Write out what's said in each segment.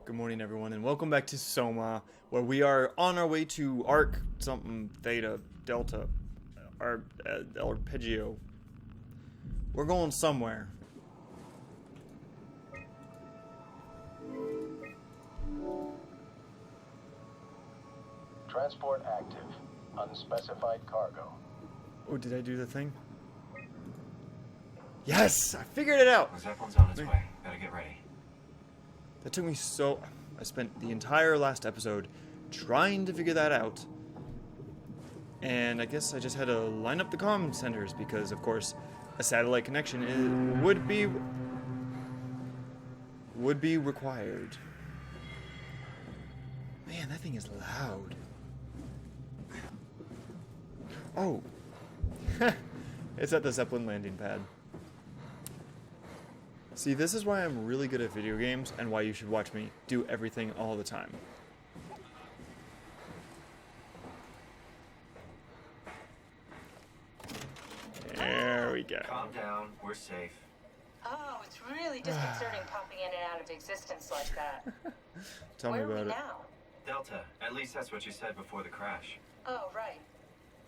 Good morning, everyone, and welcome back to Soma, where we are on our way to Arc something Theta Delta, Arpeggio. We're going somewhere. Transport active. Unspecified cargo. Oh, did I do the thing? Yes! I figured it out! The Zeppelin's on its way. Better get ready. That took me so... I spent the entire last episode trying to figure that out. And I guess I just had to line up the comm centers because, of course, a satellite connection would be required. Man, that thing is loud. Oh. It's at the Zeppelin landing pad. See, this is why I'm really good at video games and why you should watch me do everything all the time. There we go. Calm down. We're safe. Oh, it's really disconcerting popping in and out of existence like that. Tell me Where are about we it. now? Delta. At least that's what you said before the crash. Oh, right.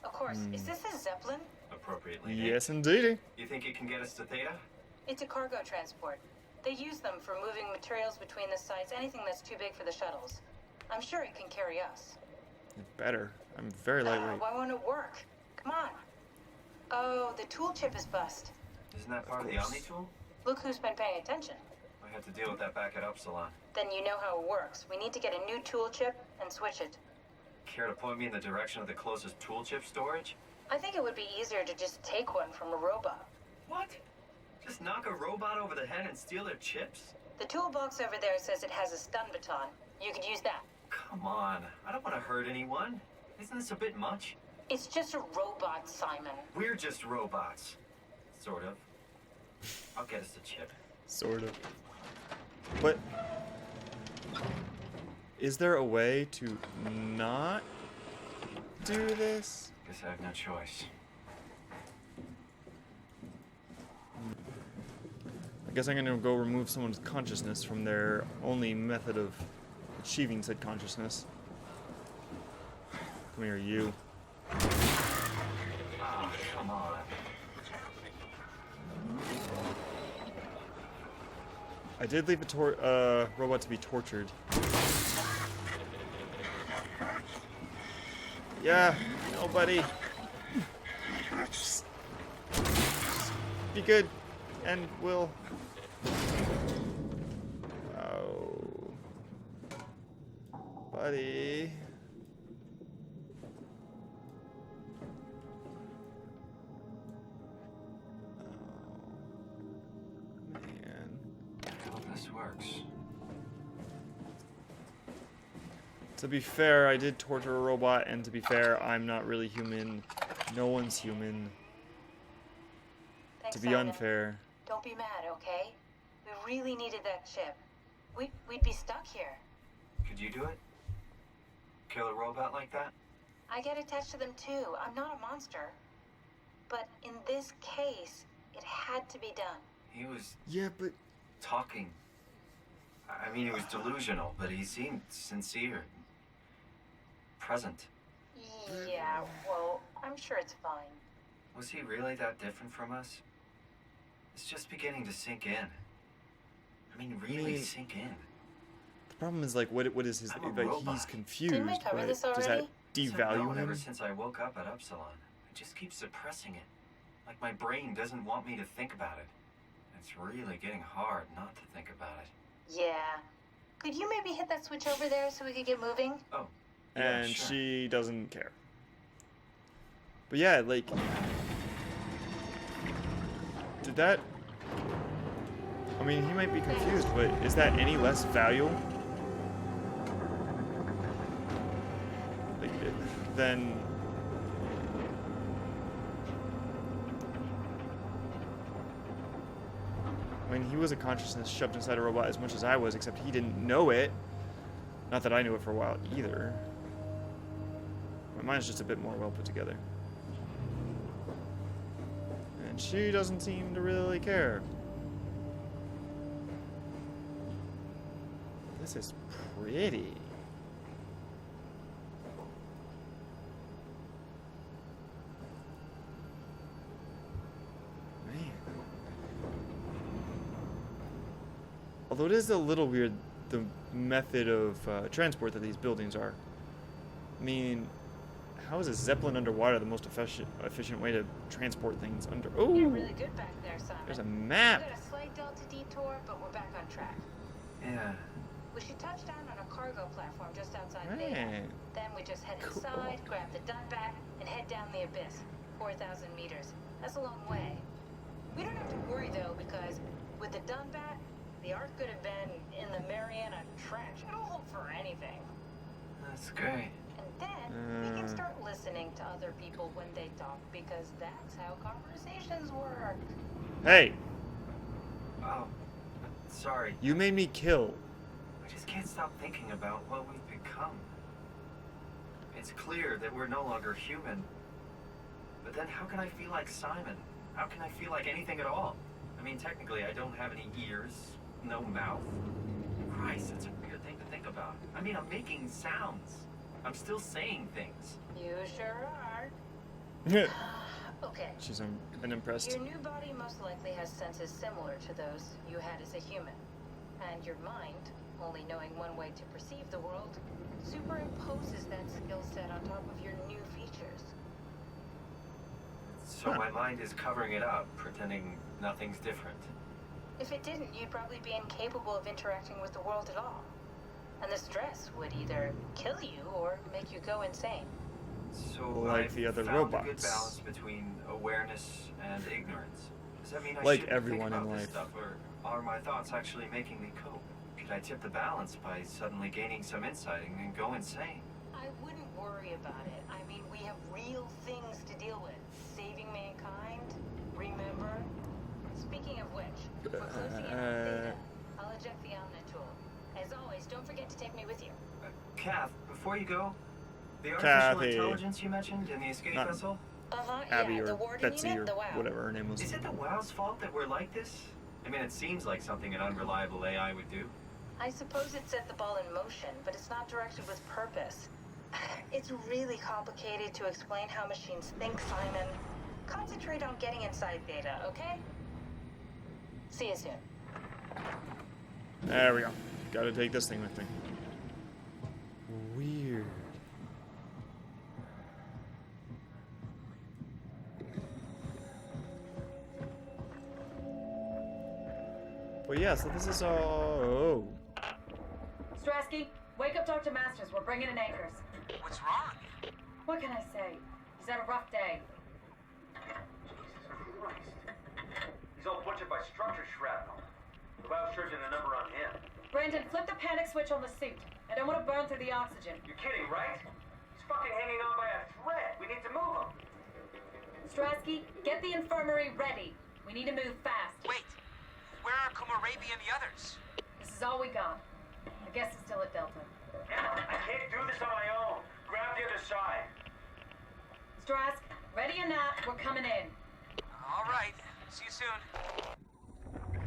Of course. Is this a Zeppelin? Appropriately named. Yes, indeedy. You think it can get us to Theta? It's a cargo transport. They use them for moving materials between the sites, anything that's too big for the shuttles. I'm sure it can carry us. It better. I'm very lightweight. Why won't it work? Come on. Oh, the tool chip is bust. Isn't that part of the course. Omni tool? Look who's been paying attention. I had to deal with that back at Upsilon. Then you know how it works. We need to get a new tool chip and switch it. Care to point me in the direction of the closest tool chip storage? I think it would be easier to just take one from a robot. What? Just knock a robot over the head and steal their chips? The toolbox over there says it has a stun baton. You could use that. Come on. I don't want to hurt anyone. Isn't this a bit much? It's just a robot, Simon. We're just robots. Sort of. I'll get us a chip. Sort of. But... is there a way to not do this? Guess I have no choice. I guess I'm gonna go remove someone's consciousness from their only method of achieving said consciousness. Come here, you. Ah, come on. I did leave a robot to be tortured. Yeah, nobody. Just be good, and we'll. Oh, buddy. Oh, man. I hope this works. To be fair, I did torture a robot, and to be fair, I'm not really human. No one's human. Thanks, To be Simon. unfair. Don't be mad, okay? We really needed that chip. We'd be stuck here. Could you do it? Kill a robot like that? I get attached to them too. I'm not a monster. But in this case, it had to be done. He was Yeah, but talking. I mean, he was delusional, but he seemed sincere. Present. Yeah, well, I'm sure it's fine. Was he really that different from us? It's just beginning to sink in. I mean, really sink in. the problem is, like, what is his, I'm a like, robot. he's confused, Didn't we cover but this does that already? It's devalue unknown him? ever since I woke up at Upsilon. I just keep suppressing it. Like my brain doesn't want me to think about it. It's really getting hard not to think about it. Yeah. Could you maybe hit that switch over there so we could get moving? Oh. Yeah, And sure. she doesn't care. But yeah, like, did that... I mean, he might be confused, but is that any less value? Like, than... I mean, he was a consciousness shoved inside a robot as much as I was, except he didn't know it. Not that I knew it for a while either. My mind's just a bit more well put together. And she doesn't seem to really care. This is pretty. Man. Although it is a little weird, the method of transport that these buildings are. I mean, how is a zeppelin underwater the most efficient way to transport things under? Oh, You're really good back there, Simon. there's a map. We got a slight delta detour, but we're back on track. Yeah. We should touch down on a cargo platform just outside Beta. Man. Then we just head Cool. inside, grab the Dunbat, and head down the abyss. 4,000 meters. That's a long way. We don't have to worry though, because with the Dunbat, the Ark could have been in the Mariana Trench. It'll hold for anything. That's great. And then we can start listening to other people when they talk, because that's how conversations work. Hey, Oh, sorry. you made me kill. I just can't stop thinking about what we've become. It's clear that we're no longer human. But then how can I feel like Simon? How can I feel like anything at all? I mean, technically, I don't have any ears, no mouth. Christ, that's a weird thing to think about. I mean, I'm making sounds. I'm still saying things. You sure are. Okay. She's unimpressed. Your new body most likely has senses similar to those you had as a human. And your mind, only knowing one way to perceive the world, superimposes that skill set on top of your new features. So my mind is covering it up, pretending nothing's different. If it didn't, you'd probably be incapable of interacting with the world at all. And the stress would either kill you or make you go insane. So Like I've the other found a good robots. balance between awareness and ignorance. Does that mean I Like shouldn't everyone think in about this life. stuff, or are my thoughts actually making me cope? Could I tip the balance by suddenly gaining some insight and go insane? I wouldn't worry about it. I mean, we have real things to deal with. Saving mankind, remember? Speaking of which, we're closing in on Theta. I'll eject the Omnitool. As always, don't forget to take me with you. Kath, before you go, the artificial Kathy. intelligence you mentioned in the escape Not- vessel, Abby yeah, the or warden Betsy unit, or the WOW. whatever her name was. is it the WOW's fault that we're like this? I mean, it seems like something an unreliable AI would do. I suppose it set the ball in motion, but it's not directed with purpose. It's really complicated to explain how machines think, Simon. Concentrate on getting inside Theta, okay? See you soon. There we go. Gotta take this thing with me. Weird. But yeah, so this is all. Oh. Strasky, wake up Dr. Masters. We're bringing in anchors. What's wrong? What can I say? He's had a rough day. Jesus Christ. He's all butchered by structure shrapnel. The WOW's charging the number on him. Brandon, flip the panic switch on the suit. I don't want to burn through the oxygen. You're kidding, right? He's fucking hanging on by a thread. We need to move him. Strasky, get the infirmary ready. We need to move fast. Wait. Where are Kumarabi and the others? This is all we got. I guess it's still at Delta. Emma, I can't do this on my own. Grab the other side. Strask, ready or not, we're coming in. All right. See you soon.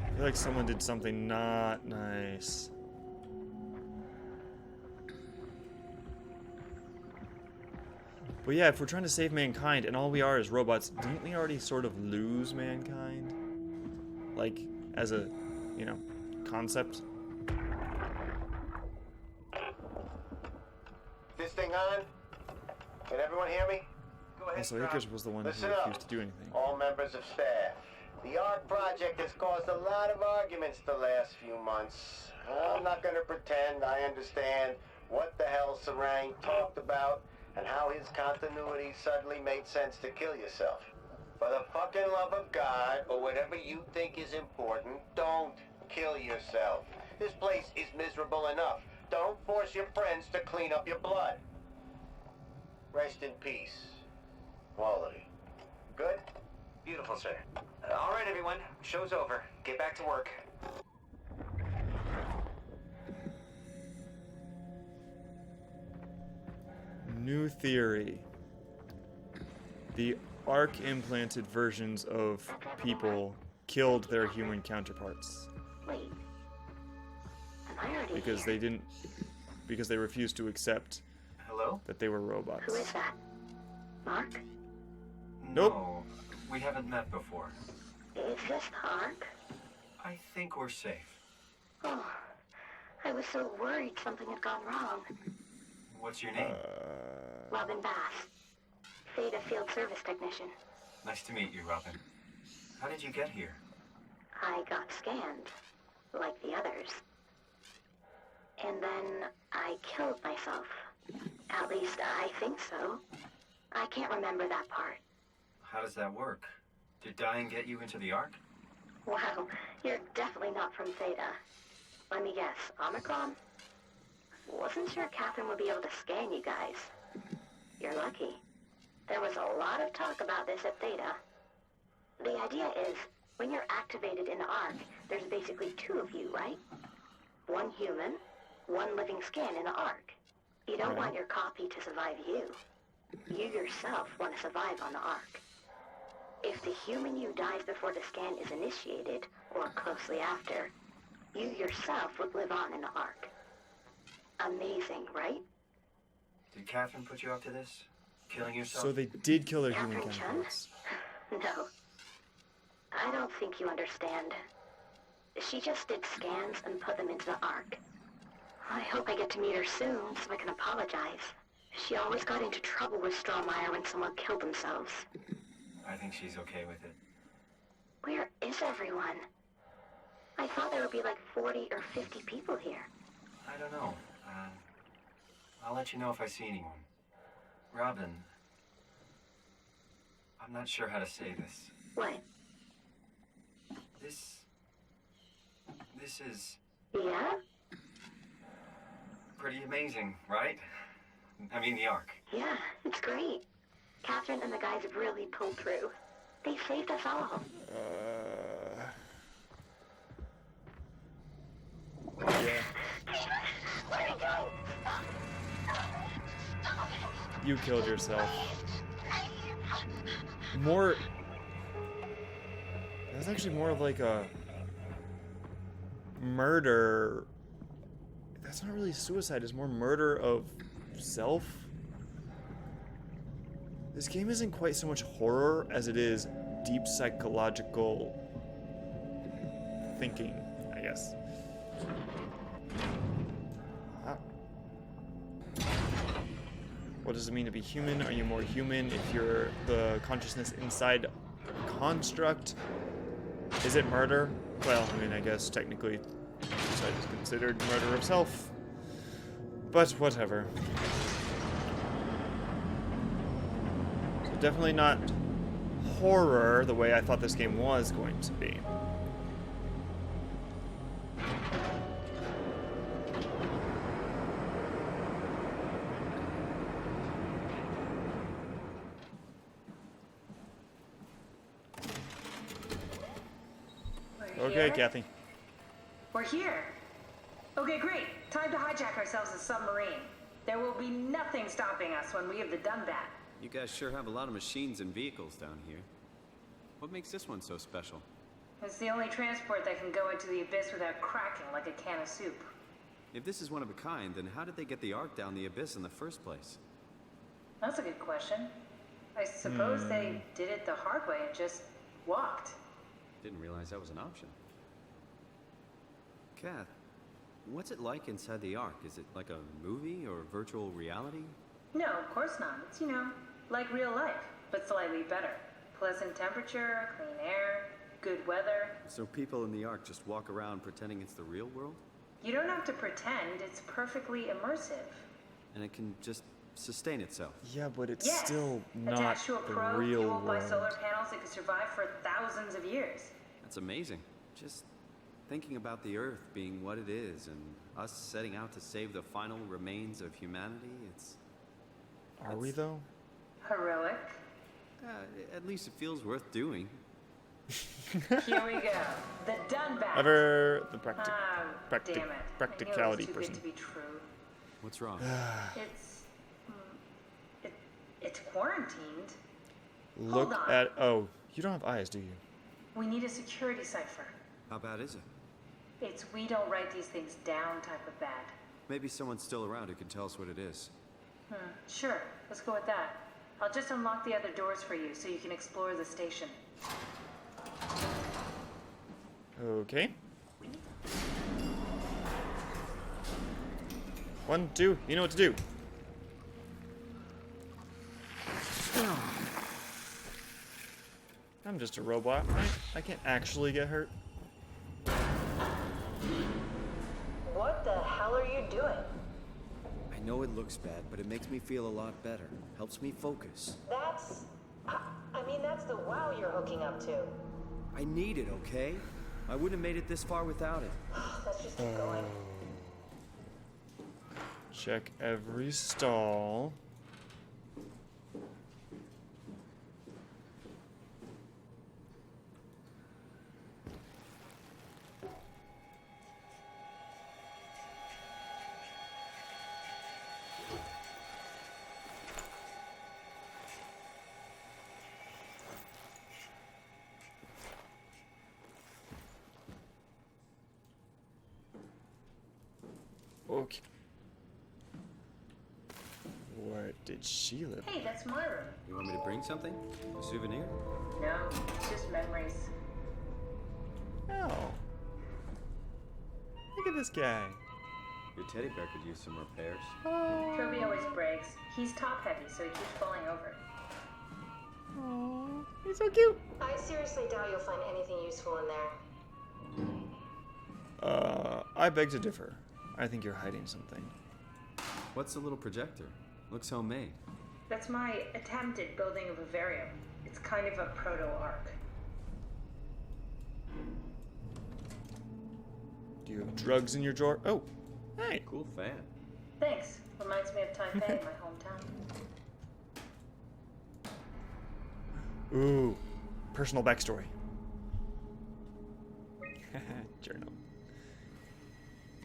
I feel like someone did something not nice. But yeah, if we're trying to save mankind and all we are is robots, didn't we already sort of lose mankind? Like, as a, you know, concept? This thing on? Can everyone hear me? Go ahead, Also, Strauss. Akers was the one who Listen up. refused to do anything. All members of staff. The ARC project has caused a lot of arguments the last few months. I'm not going to pretend I understand what the hell Sarang talked about and how his continuity suddenly made sense to kill yourself. For the fucking love of God, or whatever you think is important, don't kill yourself. This place is miserable enough. Don't force your friends to clean up your blood. Rest in peace. Quality. Good? Beautiful, sir. All right, everyone. Show's over. Get back to work. New theory. The ARC-implanted versions of people killed their human counterparts. Wait. I already because hear. they refused to accept Hello? that they were robots. Who is that? Mark? Nope. No, we haven't met before. Is this the Ark? I think we're safe. Oh, I was so worried something had gone wrong. What's your name? Robin Bass, Theta Field Service Technician. Nice to meet you, Robin. How did you get here? I got scanned, like the others. And then I killed myself. At least I think so. I can't remember that part. How does that work? Did dying get you into the Ark? Wow, you're definitely not from Theta. Let me guess, Omicron? Wasn't sure Catherine would be able to scan you guys. You're lucky. There was a lot of talk about this at Theta. The idea is, when you're activated in the Ark, there's basically two of you, right? One human, one living scan in the Ark. You don't want your copy to survive you. You yourself want to survive on the Ark. If the human you dies before the scan is initiated, or closely after, you yourself would live on in the Ark. Amazing, right? Did Catherine put you up to this? Killing yourself? So they did kill their human Catherine Chun? counterparts. No. I don't think you understand. She just did scans and put them into the Ark. I hope I get to meet her soon so I can apologize. She always got into trouble with Strohmeyer when someone killed themselves. I think she's okay with it. Where is everyone? I thought there would be like 40 or 50 people here. I don't know. I'll let you know if I see anyone. Robin, I'm not sure how to say this. What? This is Yeah? pretty amazing, right? I mean, the Ark. Yeah, it's great. Catherine and the guys have really pulled through. They saved us all. Yeah. Where'd he go? You killed yourself. More... That's actually more of like a... murder... That's not really suicide, it's more murder of self. This game isn't quite so much horror as it is deep psychological thinking, I guess. What does it mean to be human? Are you more human if you're the consciousness inside a construct? Is it murder? Well, I mean, I guess technically suicide is considered murder of self. But whatever. So definitely not horror the way I thought this game was going to be. Okay, Kathy. We're here. Okay, great. Time to hijack ourselves a submarine. There will be nothing stopping us when we have done that. You guys sure have a lot of machines and vehicles down here. What makes this one so special? It's the only transport that can go into the abyss without cracking like a can of soup. If this is one of a kind, then how did they get the Ark down the abyss in the first place? That's a good question. I suppose they did it the hard way and just walked. Didn't realize that was an option. Kath, what's it like inside the Ark? Is it like a movie or virtual reality? No, of course not. It's, like real life, but slightly better. Pleasant temperature, clean air, good weather. So people in the Ark just walk around pretending it's the real world? You don't have to pretend, it's perfectly immersive. And it can just sustain itself? Yeah, but it's Yes. still not Attached to a the probe real fueled by world. solar panels, it could survive for thousands of years. That's amazing. Just thinking about the Earth being what it is and us setting out to save the final remains of humanity, Are we though? Heroic. At least it feels worth doing. Here we go. The done batch. Ever the Damn it. practicality I knew it was too person. good to be true. What's wrong? It's quarantined. Look Hold on. at... Oh, you don't have eyes, do you? We need a security cipher. How bad is it? It's we don't write these things down type of bad. Maybe someone's still around who can tell us what it is. Sure, let's go with that. I'll just unlock the other doors for you so you can explore the station. Okay. 1, 2, you know what to do. I'm just a robot, right? I can't actually get hurt. What the hell are you doing? I know it looks bad, but it makes me feel a lot better. Helps me focus. That's... I mean, that's the WoW you're hooking up to. I need it, okay? I wouldn't have made it this far without it. Let's just keep going. Check every stall. Okay. Where did she live? Hey, that's my room. You want me to bring something? A souvenir? No, just memories. Oh. Look at this guy. Your teddy bear could use some repairs. Toby always breaks. He's top heavy, so he keeps falling over. Aww, he's so cute. I seriously doubt you'll find anything useful in there. I beg to differ. I think you're hiding something. What's the little projector? Looks homemade. That's my attempt at building a vivarium. It's kind of a proto-arc. Do you have drugs in your drawer? Oh, hey. Cool fan. Thanks. Reminds me of Taipei, my hometown. Ooh, personal backstory. Journal.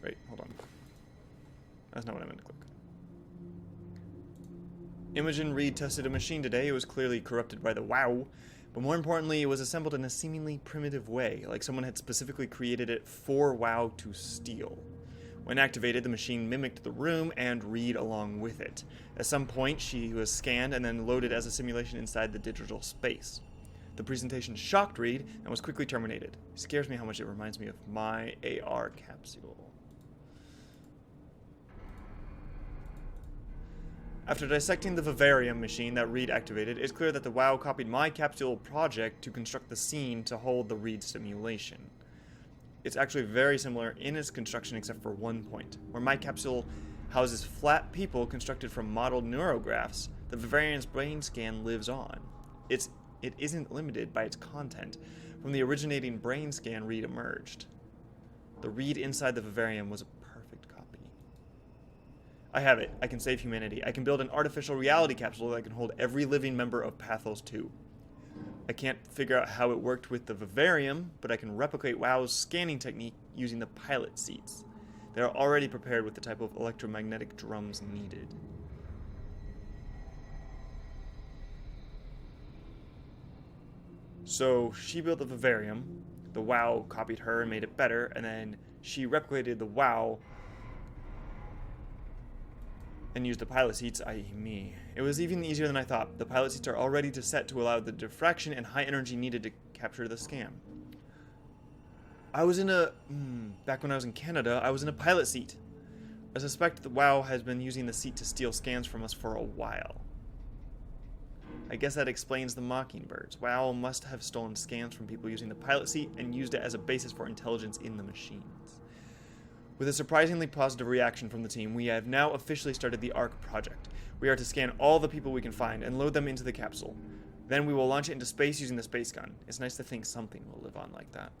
Wait, hold on. That's not what I meant to click. Imogen Reed tested a machine today. It was clearly corrupted by the WoW, but more importantly, it was assembled in a seemingly primitive way, like someone had specifically created it for WoW to steal. When activated, the machine mimicked the room and Reed along with it. At some point, she was scanned and then loaded as a simulation inside the digital space. The presentation shocked Reed and was quickly terminated. It scares me how much it reminds me of my AR capsule. After dissecting the vivarium machine that Reed activated, it's clear that the WoW copied my capsule project to construct the scene to hold the Reed simulation. It's actually very similar in its construction except for one point. Where my capsule houses flat people constructed from modeled neurographs, the Vivarium's brain scan lives on. It isn't limited by its content. From the originating brain scan, Reed emerged. The Reed inside the Vivarium was a perfect copy. I have it. I can save humanity. I can build an artificial reality capsule that can hold every living member of Pathos 2. I can't figure out how it worked with the Vivarium, but I can replicate WoW's scanning technique using the pilot seats. They are already prepared with the type of electromagnetic drums needed. So she built the Vivarium, the WoW copied her and made it better, and then she replicated the WoW and used the pilot seats, i.e. me. It was even easier than I thought. The pilot seats are already set to allow the diffraction and high energy needed to capture the scam. I was in a... back when I was in Canada, I was in a pilot seat. I suspect that WoW has been using the seat to steal scans from us for a while. I guess that explains the Mockingbirds. WoW must have stolen scans from people using the pilot seat and used it as a basis for intelligence in the machines. With a surprisingly positive reaction from the team, we have now officially started the ARC project. We are to scan all the people we can find and load them into the capsule. Then we will launch it into space using the space gun. It's nice to think something will live on like that.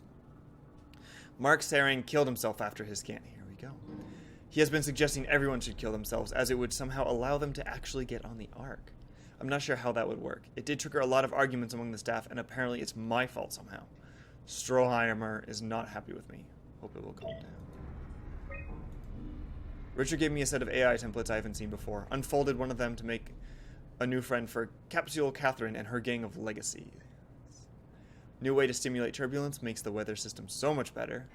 Mark Sarang killed himself after his scan. Here we go. He has been suggesting everyone should kill themselves as it would somehow allow them to actually get on the ARC. I'm not sure how that would work. It did trigger a lot of arguments among the staff, and apparently it's my fault somehow. Stroheimer is not happy with me. Hope it will calm down. Richard gave me a set of AI templates I haven't seen before. Unfolded one of them to make a new friend for Capsule Catherine and her gang of legacy. New way to stimulate turbulence makes the weather system so much better.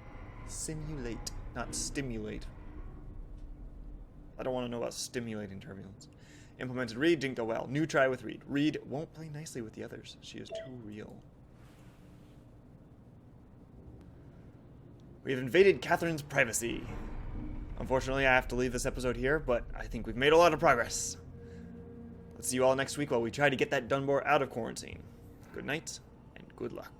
Simulate, not stimulate. I don't want to know about stimulating turbulence. Implemented Reed, didn't go well. New try with Reed. Reed won't play nicely with the others. She is too real. We have invaded Catherine's privacy. Unfortunately, I have to leave this episode here, but I think we've made a lot of progress. Let's see you all next week while we try to get that Dunbar out of quarantine. Good night, and good luck.